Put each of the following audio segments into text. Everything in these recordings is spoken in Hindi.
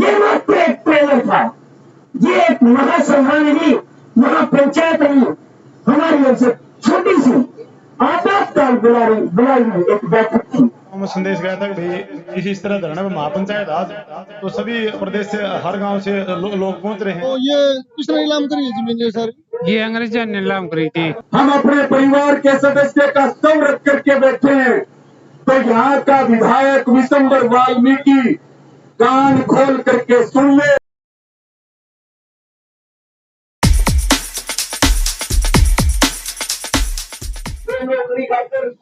ये मात्र एक ट्रेलर था, ये एक महासभा नहीं, महापंचायत नहीं, हमारी ओर से छोटी सी आपातकाल बुलाई एक बैठक थी। संदेश गया था कि भाई इस तरह धरना में महापंचायत आज तो सभी प्रदेश से हर गांव से लोग पहुंच रहे हैं। तो ये किसने नीलाम करी है जमीन? ये सारी ये अंग्रेजों ने नीलाम करी थी। हम अपने परिवार के सदस्य का शव रख करके बैठे हैं, तो यहाँ का विधायक विशंबर वाल्मीकि कान खोल करके सुन ले। नौकरी खातिर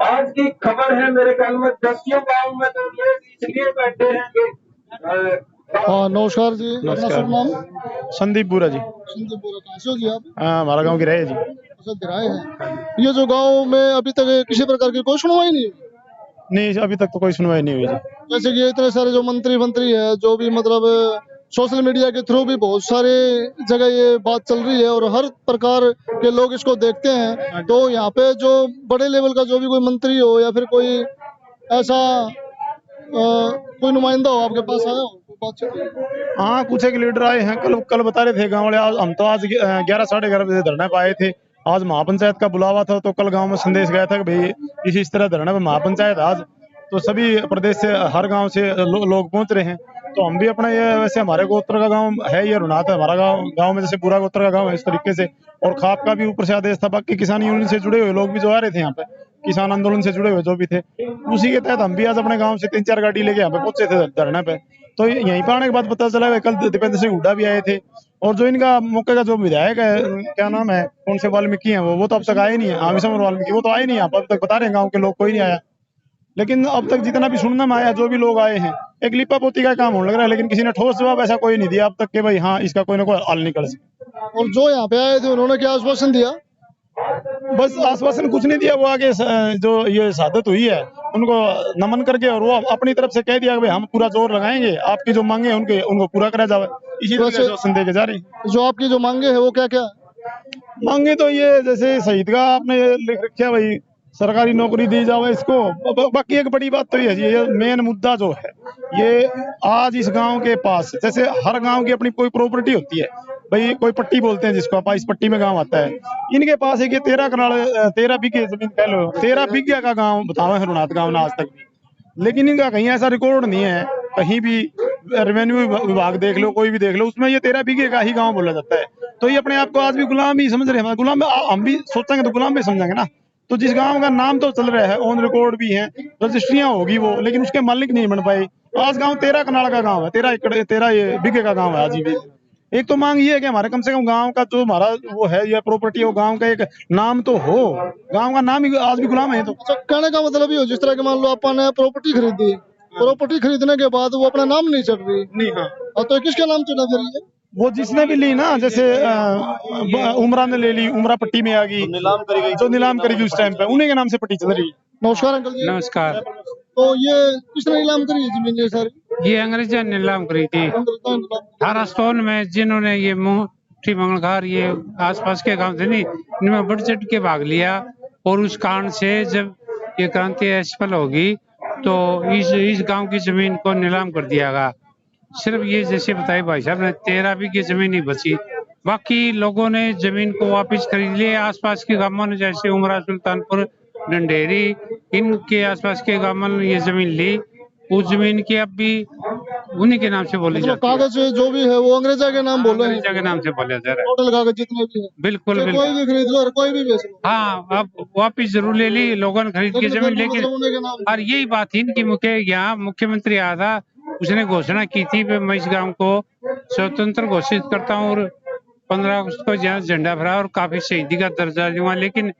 आज की खबर है, मेरे ख्याल में 10 गांव में तो ये इसलिए बैठे हैं कि हाँ नमस्कार जी, अपना शुभ नाम? संदीप बुरा जी। संदीप बोरा, कहाँ से हो जी आप? हमारा गांव गिराए जी। अच्छा गिराए हैं। ये जो गांव में अभी तक किसी प्रकार की कोई सुनवाई नहीं हुई? नहीं अभी तक तो कोई सुनवाई नहीं हुई जी। जैसे कि इतने सारे जो मंत्री है, जो भी मतलब सोशल मीडिया के थ्रू भी बहुत सारे जगह ये बात चल रही है और हर प्रकार के लोग इसको देखते हैं। तो यहाँ पे जो बड़े लेवल का जो भी कोई मंत्री हो या फिर कोई ऐसा कोई नुमाइंदा हो आपके पास आया हो बातचीत? हाँ कुछ एक लीडर आए हैं, कल बता रहे थे गाँव वाले। आज हम तो आज 11 साढ़े 11 बजे धरना पे आए थे। आज महापंचायत का बुलावा था, तो कल गांव में संदेश गया था कि भाई इस तरह धरना पे महापंचायत आज तो सभी प्रदेश से हर गांव से लोग पहुंच रहे हैं। तो हम भी अपना ये वैसे हमारे गोत्र का गांव है, ये रुनात है हमारा गांव में, जैसे पूरा गोत्र का गांव है इस तरीके से। और खाप का भी ऊपर से आदेश था, बाकी किसान यूनियन से जुड़े हुए लोग भी जो आ रहे थे यहाँ पे, किसान आंदोलन से जुड़े हुए जो भी थे, उसी के तहत हम भी आज अपने गांव से 3-4 गाड़ी लेके यहाँ पे पहुंचे थे धरने पे। तो यहीं पर आने के बाद पता चला कल दीपेंद्र सिंह हुड्डा भी आए थे। और जो इनका मौके का जो विधायक है, क्या नाम है, कौन से वाल्मीकि हैं वो तो अब तक आए नहीं है। विशंबर वाल्मीकि वो तो आए नहीं यहाँ पर, अब तक बता रहे हैं गाँव के लोग कोई नहीं आया। लेकिन अब तक जितना भी सुनने में आया, जो भी लोग आए हैं, एक लिपा पोती का काम होने लग रहा है, लेकिन किसी ने ठोस जवाब ऐसा कोई नहीं दिया अब तक कि भाई हाँ इसका कोई ना कोई हल निकल सके। और जो यहाँ पे आए थे उन्होंने क्या आश्वासन दिया? बस आश्वासन कुछ नहीं दिया। वो आगे जो ये शहादत हुई है उनको नमन करके और वो अपनी तरफ से कह दिया कि भाई हम पूरा जोर लगाएंगे, आपकी जो मांगे उनको पूरा करा जाए। इसी तरह से आश्वासन देके जा रही है। जो आपकी जो मांगे है वो क्या क्या? मांगे तो ये जैसे शहीद का आपने लिख रखा भाई, सरकारी नौकरी दी जाए इसको। बाकी एक बड़ी बात तो ये मेन मुद्दा जो है, ये आज इस गांव के पास, जैसे हर गांव की अपनी कोई प्रॉपर्टी होती है भाई, कोई पट्टी बोलते हैं जिसको, आप इस पट्टी में गांव आता है। इनके पास एक ये 13 बीघे जमीन कह लो, 13 बीघे का गांव बताओ है रुनात गांव ना आज तक भी। लेकिन इनका कहीं ऐसा रिकॉर्ड नहीं है, कहीं भी रेवेन्यू विभाग देख लो, कोई भी देख लो, उसमें ये 13 बीघे का ही गांव बोला जाता है। तो ये अपने आप को आज भी गुलाम ही समझ रहे हैं। गुलाम हम भी सोचेंगे तो गुलाम भी समझेंगे ना। तो जिस गांव का नाम तो चल रहा है, ऑन रिकॉर्ड भी है, रजिस्ट्रियां होगी वो, लेकिन उसके मालिक नहीं बन पाए। आज गांव 13 कनाल का गांव है, 13 एकड़ 13 बीघे का गांव है आज भी। एक तो मांग ये है कि हमारे कम से कम गांव का जो हमारा वो है ये प्रॉपर्टी, वो गांव का एक नाम तो हो। गांव का नाम ही आज भी गुलाम है। तो कहने का मतलब ये हो, जिस तरह के मान लो आपने प्रॉपर्टी खरीदी, प्रॉपर्टी खरीदने के बाद वो अपना नाम नहीं चल रही नहीं, हाँ तो किसका नाम चला फिर ये? वो जिसने भी ली ना, जैसे उमरा ने ले ली, उमरा पट्टी में आ गई, नीलाम करी गई, जो नीलाम करेगी उस टाइम पे उन्हीं के नाम से पट्टी चल रही है। नमस्कार अंकल जी। नमस्कार। तो ये किसने नीलाम करी है जमीन? ये सारी ये अंग्रेजों ने नीलाम करी थी 18 में, जिन्होंने ये मुफ्ती मंगलघर ये आसपास के गांव थे नहीं, इनमें बढ़ चढ़ के भाग लिया। और उस कारण से जब ये क्रांति असफल होगी तो इस गांव की जमीन को नीलाम कर दिया गया। सिर्फ ये जैसे बताई भाई साहब ने 13 बीघे जमीन ही बची, बाकी लोगों ने जमीन को वापस खरीद लिया। आसपास के गांवों ने जैसे उमरा, सुल्तानपुर, डंडेरी, इनके आसपास के गांवों ने ये जमीन ली। उस जमीन की अब भी उन्हीं के नाम से बोली जाती है। कागज जो भी है वो अंग्रेजा के नाम बोले, अंग्रेजा के नाम से बोला जा रहा है। टोटल कागज जितने भी है बिल्कुल बिल्कुल। कोई भी खरीद लो और कोई भी बेच लो। हाँ अब वापिस जरूर ले ली लोगों ने खरीद के जमीन, लेकिन और यही बात थी इनकी। यहाँ मुख्यमंत्री आया था, उसने घोषणा की थी मैं इस गांव को स्वतंत्र घोषित करता हूँ और 15 अगस्त को जहाँ झंडा फहरा और काफी शहीदी का दर्जा दूंगा, लेकिन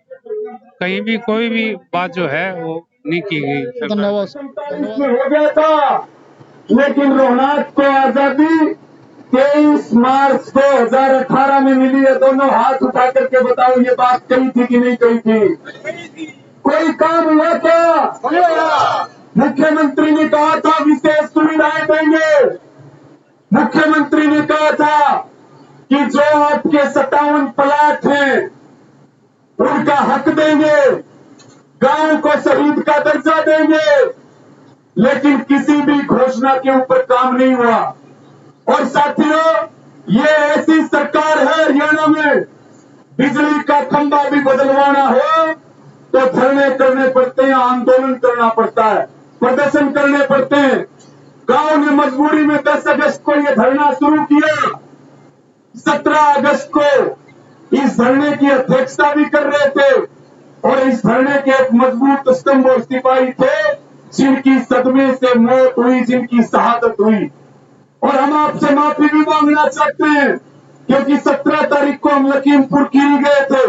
कहीं भी कोई भी बात जो है वो नहीं की गई। धन्यवाद। हो गया था, लेकिन रोहनाक को आजादी 23 मार्च 2018 में मिली है। दोनों हाथ उठा करके बताओ ये बात कही थी कि नहीं कही थी? कोई काम हुआ क्या? मुख्यमंत्री ने कहा था विशेष सुविधाएं देंगे। मुख्यमंत्री ने कहा था कि जो आपके 57 प्लाट हैं उनका हक देंगे, गांव को शहीद का दर्जा देंगे। लेकिन किसी भी घोषणा के ऊपर काम नहीं हुआ। और साथियों, ये ऐसी सरकार है हरियाणा में, बिजली का खंभा भी बदलवाना हो तो धरने करने पड़ते हैं, आंदोलन करना पड़ता है, प्रदर्शन करने पड़ते हैं। गांव ने मजबूरी में 10 अगस्त को यह धरना शुरू किया। 17 अगस्त को इस धरने की अध्यक्षता भी कर रहे थे और इस धरने के एक मजबूत स्तंभ और सिपाही थे जिनकी सदमे से मौत हुई, जिनकी शहादत हुई। और हम आपसे माफी भी मांगना चाहते हैं क्योंकि 17 तारीख को हम लखीमपुर खीरी गए थे,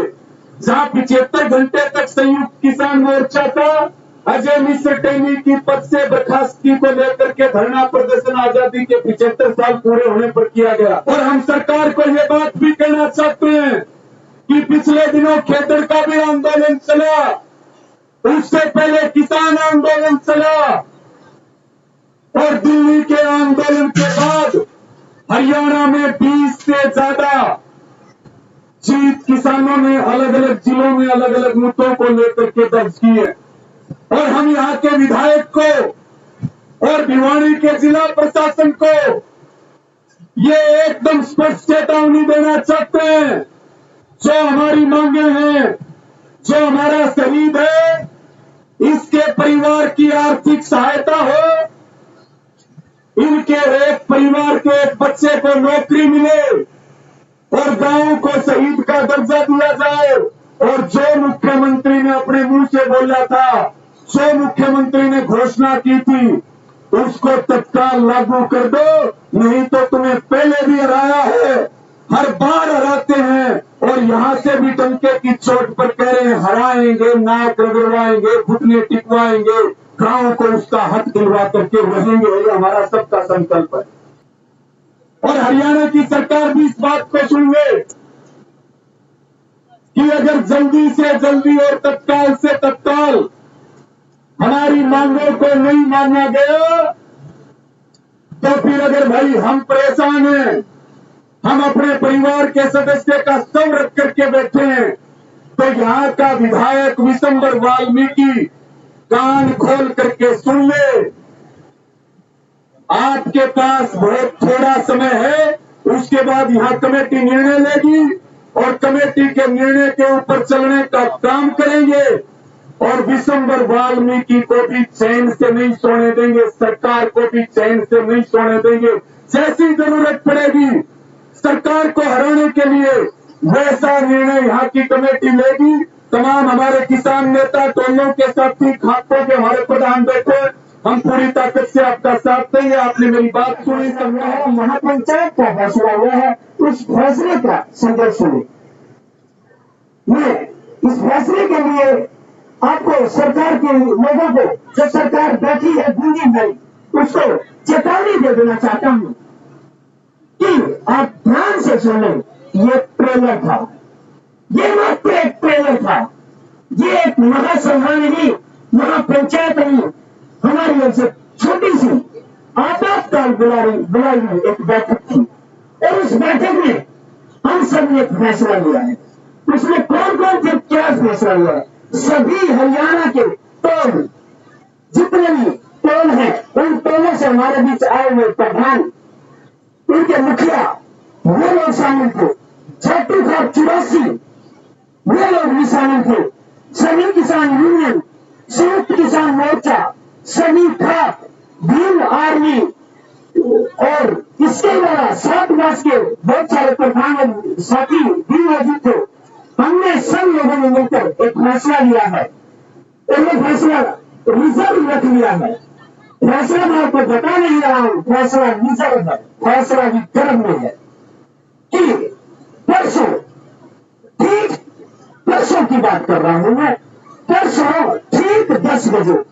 जहां 75 घंटे तक संयुक्त किसान मोर्चा था अजय मिश्र टेनी की पद से बर्खास्तगी को लेकर के धरना प्रदर्शन आजादी के 75 साल पूरे होने पर किया गया। और हम सरकार को ये बात भी कहना चाहते हैं कि पिछले दिनों खेतर का भी आंदोलन चला, उससे पहले किसान आंदोलन चला और दिल्ली के आंदोलन के बाद हरियाणा में 20 से ज्यादा जीत किसानों ने अलग अलग जिलों में अलग अलग मुद्दों को लेकर के दर्ज की है। और हम यहाँ के विधायक को और भिवानी के जिला प्रशासन को ये एकदम स्पष्ट चेतावनी देना चाहते हैं, जो हमारी मांगे हैं, जो हमारा शहीद है, इसके परिवार की आर्थिक सहायता हो, इनके एक परिवार के एक बच्चे को नौकरी मिले और गांव को शहीद का दर्जा दिया जाए। और जो मुख्यमंत्री ने अपने मुंह से बोला था, जो मुख्यमंत्री ने घोषणा की थी, उसको तत्काल लागू कर दो, नहीं तो तुम्हें पहले भी हराया है, हर बार हराते हैं और यहां से भी डंके की चोट पर कह रहे हैं हराएंगे, नाक रगड़वाएंगे, घुटने टिकवाएंगे, गांव को उसका हक दिलवा करके रहेंगे। ये हमारा सबका संकल्प है। और हरियाणा की सरकार भी इस बात को सुन ले कि अगर जल्दी से जल्दी और तत्काल से तत्काल हमारी मांगों को नहीं माना गया तो फिर अगर भाई हम परेशान हैं, हम अपने परिवार के सदस्य का शव रख करके बैठे हैं, तो यहाँ का विधायक विशंबर वाल्मीकि कान खोल करके सुन ले। आपके पास बहुत थोड़ा समय है, उसके बाद यहाँ कमेटी निर्णय लेगी और कमेटी के निर्णय के ऊपर चलने का काम करेंगे और विशंबर वाल्मीकि को भी चैन से नहीं सोने देंगे, सरकार को भी चैन से नहीं सोने देंगे। जैसी जरूरत पड़ेगी सरकार को हराने के लिए वैसा निर्णय यहाँ की कमेटी लेगी। तमाम हमारे किसान नेता, टोलों के साथी, खातों के हमारे प्रधान बैठे, हम पूरी ताकत से आपका साथ देंगे। आपने मेरी बात सुनी, समझा। महापंचायत का फैसला हुआ है, उस फैसले का संदर्भ सुने। मैं इस फैसले के लिए आपको, सरकार के लोगों को, जो सरकार बैठी है गूंगी भाई, उसको चेतावनी दे देना चाहता हूं कि आप ध्यान से सुनें। ये ट्रेलर था, ये मात्र एक ट्रेलर था, ये एक महासभा नहीं, महापंचायत नहीं, हमारी ओर से छोटी सी आपातकाल बुलाई हुई एक बैठक थी और उस बैठक में हम सब ने एक फैसला लिया है। उसमें कौन कौन से क्या फैसला लिया है? सभी हरियाणा के टोल, जितने भी टोल हैं, उन टोलों से हमारे बीच आए हुए प्रधान, उनके मुखिया, वो लोग शामिल थे। छाटू का 84 वे लोग भी शामिल थे। सभी किसान यूनियन, संयुक्त किसान मोर्चा, सभी खाप, भीम आर्मी और इसके अलावा 7 वर्ष के बहुत सारे प्रधान और साथी भी मौजूद थे। हमने सब लोगों ने मिलकर एक फैसला लिया है और ये फैसला रिजर्व रख लिया है। फैसला मैं आपको बता नहीं रहा हूं, फैसला रिजर्व है, फैसला विदर्भ में है कि परसों, ठीक परसों की बात कर रहा हूं मैं, परसों ठीक 10 बजे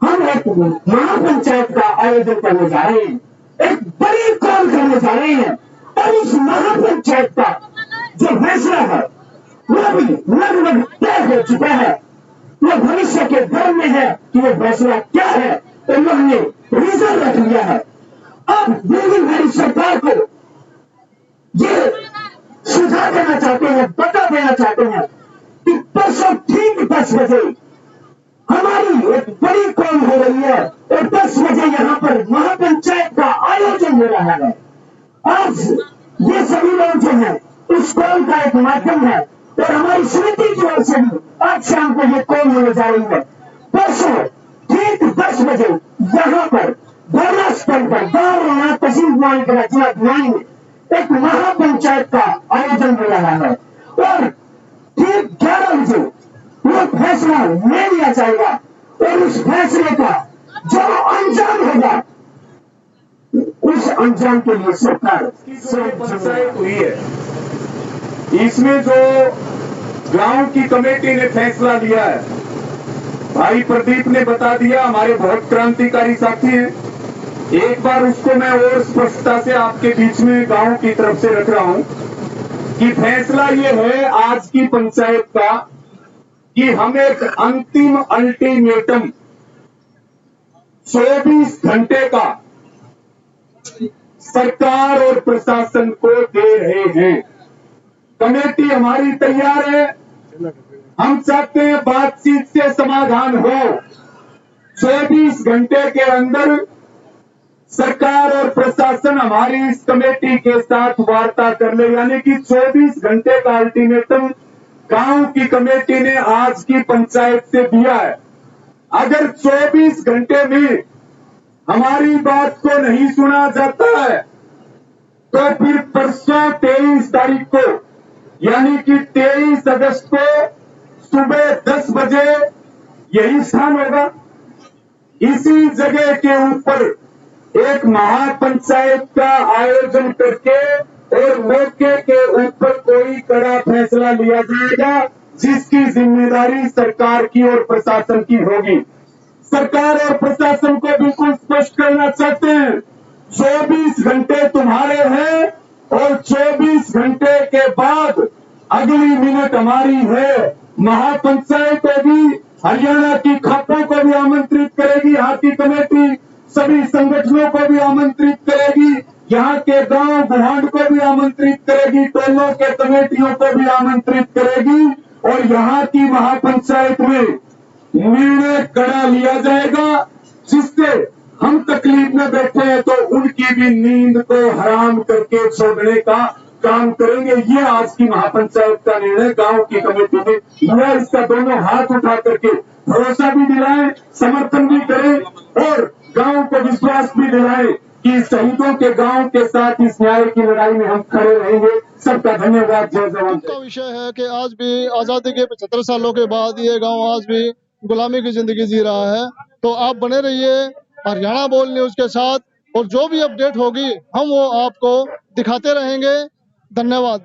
हम एक महापंचायत का आयोजन करने जा रहे हैं, एक बड़ी कॉल करने जा रहे हैं और इस महापंचायत का जो फैसला है वो भी लगभग तय हो चुका है। वो भविष्य के दौर में है कि वो फैसला क्या है, तो उन्होंने रिजर्व रख लिया है। अब दिल्ली हमारी सरकार को ये सुझाव देना चाहते हैं, बता देना चाहते हैं कि परसों ठीक 10 बजे हमारी एक बड़ी कौम हो रही है और 10 बजे यहाँ पर महापंचायत का आयोजन हो रहा है। आज ये सभी लोग जो है इस कौम का एक माध्यम है और हमारी समिति की ओर से भी आज शाम को ये कौम होने जा रही है। परसों ठीक 10 बजे यहाँ पर धरना स्थल पर गाँव तहसील भिवानी जिला भिवानी में एक महापंचायत का आयोजन हो रहा है और ठीक 11 बजे वो फैसला ले लिया जाएगा और उस फैसले का जो अंजाम होगा उस अंजाम के लिए सरकार पंचायत हुई है। इसमें जो गांव की कमेटी ने फैसला लिया है, भाई प्रदीप ने बता दिया, हमारे बहुत क्रांतिकारी साथी हैं। एक बार उसको मैं और स्पष्टता से आपके बीच में गांव की तरफ से रख रहा हूं कि फैसला ये है आज की पंचायत का कि हम एक अंतिम अल्टीमेटम 24 घंटे का सरकार और प्रशासन को दे रहे हैं। कमेटी हमारी तैयार है, हम चाहते हैं बातचीत से समाधान हो। 24 घंटे के अंदर सरकार और प्रशासन हमारी इस कमेटी के साथ वार्ता कर ले, यानी कि 24 घंटे का अल्टीमेटम गांव की कमेटी ने आज की पंचायत से दिया है। अगर 24 घंटे में हमारी बात को नहीं सुना जाता है तो फिर परसों 23 तारीख को यानी कि 23 अगस्त को सुबह 10 बजे यही स्थान होगा। इसी जगह के ऊपर एक महापंचायत का आयोजन करके और मौके के ऊपर कोई कड़ा फैसला लिया जाएगा जिसकी जिम्मेदारी सरकार की और प्रशासन की होगी। सरकार और प्रशासन को बिल्कुल स्पष्ट करना चाहते हैं, 24 घंटे तुम्हारे हैं और 24 घंटे के बाद अगली मिनट हमारी है। महापंचायत होगी, हरियाणा की खापों को भी आमंत्रित करेगी, यहाँ की कमेटी सभी संगठनों को भी आमंत्रित करेगी, यहाँ के गांव गुहांड को भी आमंत्रित करेगी, टोलों के कमेटियों को भी आमंत्रित करेगी और यहाँ की महापंचायत में निर्णय कड़ा लिया जाएगा जिससे हम तकलीफ में बैठे हैं तो उनकी भी नींद को हराम करके छोड़ने का काम करेंगे। ये आज की महापंचायत का निर्णय गांव की कमेटी ने लिया। इसका दोनों हाथ उठा करके भरोसा भी दिलाएं, समर्थन भी करें और गांव को विश्वास भी दिलाएं कि शहीदों के गांव के साथ इस न्याय की लड़ाई में हम खड़े रहेंगे। सबका धन्यवाद। जय जवान। का विषय है कि आज भी आजादी के 75 सालों के बाद ये गांव आज भी गुलामी की जिंदगी जी रहा है। तो आप बने रहिए हरियाणा बोल न्यूज के साथ और जो भी अपडेट होगी हम वो आपको दिखाते रहेंगे। धन्यवाद।